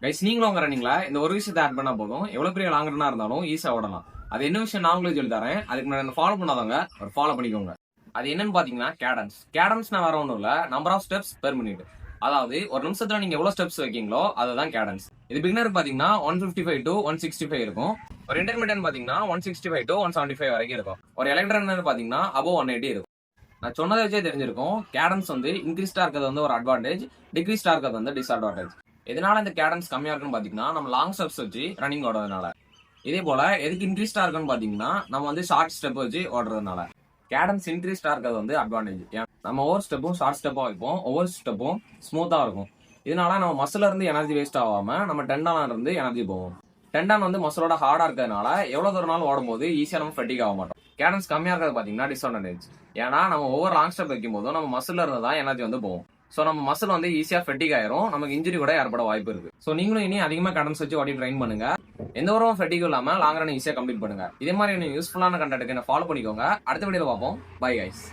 Guys நீங்களும் உங்க ரன்னிங்ல இந்த ஒரு விஷயத்தை ஆட் பண்ணா போதும் எவ்வளவு பெரிய லாங் ரன்னா இருந்தாலும் ஈஸியா ஓடலாம். அது என்ன விஷயம் நான் உங்களுக்கு சொல்லி தரேன். அதுக்கு முன்னாடி ஃபாலோ பண்ணாதவங்க ஒரு ஃபாலோ பண்ணிக்கோங்க. அது என்னன்னு பாத்தீங்கன்னா கேடன்ஸ். கேடன்ஸ்னா வேற ஒன்றும் இல்ல, number of steps per minute. அதாவது ஒரு நிமிஷத்துல நீங்க எவ்வளவு ஸ்டெப்ஸ் வைக்கீங்களோ அதுதான் கேடன்ஸ். இது பிகினர் பாத்தீங்கன்னா 155 to 165 இருக்கும். ஒரு இன்டர்மீடியன் பாத்தீங்கன்னா 165 to 175 வரைக்கும் இருக்கும். ஒரு எலக்ட்ரன் பாத்தீங்கன்னா above 180 இருக்கும். நான் சொன்னதை வச்சே தெரிஞ்சிருக்கும், கேடன்ஸ் வந்து இன்க்ரீஸ்டா இருக்கிறது வந்து ஒரு அட்வான்டேஜ், டிக்ரீஸ்டா இருக்கிறது வந்து டிஸ்அட்வான்டேஜ். எதனால இந்த கேடன்ஸ் கம்மியா இருக்குன்னு பாத்தீங்கன்னா நம்ம லாங் ஸ்டெப்ஸ் வச்சு ரன்னிங் ஓடுறதுனால. இதே போல எதுக்கு இன்க்ரீஸ்டா இருக்குன்னு பாத்தீங்கன்னா நம்ம வந்து ஷார்ட் ஸ்டெப் வச்சு ஓடுறதுனால. கேடன்ஸ் இன்க்ரீஸ்டா இருக்கிறது வந்து அட்வான்டேஜ். நம்ம ஒவ்வொரு ஸ்டெப்பும் ஷார்ட் ஸ்டெப்பா வைப்போம், ஒவ்வொரு ஸ்டெப்பும் ஸ்மூத்தா இருக்கும். இதனால நம்ம மசில இருந்து எனர்ஜி வேஸ்ட் ஆகாம நம்ம டெண்டான இருந்து எனர்ஜி போகும். டெண்டான் வந்து மசிலோட ஹார்டா இருக்கிறதுனால எவ்வளவு தூரம் நாள் ஓடும் போது ஈஸியா நம்ம ஃபெட்டிக் ஆக மாட்டோம். கேடன்ஸ் கம்மியா இருக்கிறது பாத்தீங்கன்னா டிஸ்அட்வான்டேஜ். ஏன்னா நம்ம ஒவ்வொரு லாங் ஸ்டெப் வைக்கும் போதும் நம்ம மசில இருந்து தான் எனர்ஜி வந்து போகும். ஸோ நம்ம மசில் வந்து ஈஸியா ஃபெட்டிக் ஆயிரும், நமக்கு இன்ஜுரி கூட ஏற்பட வாய்ப்பு இருக்கு. ஸோ நீங்களும் இனி அதிகமா கேடன்ஸ் வச்சு ஓடி ட்ரைன் பண்ணுங்க. எந்த ஒரு ஃபெட்டிக்கும் இல்லாம லாங் ரன் ஈஸியா கம்ப்ளீட் பண்ணுங்க. இதே மாதிரி யூஸ்ஃபுல்லான கண்டென்ட்டுக்கு என்ன ஃபாலோ பண்ணிக்கோங்க. அடுத்த வீடியோல பார்ப்போம். Bye guys.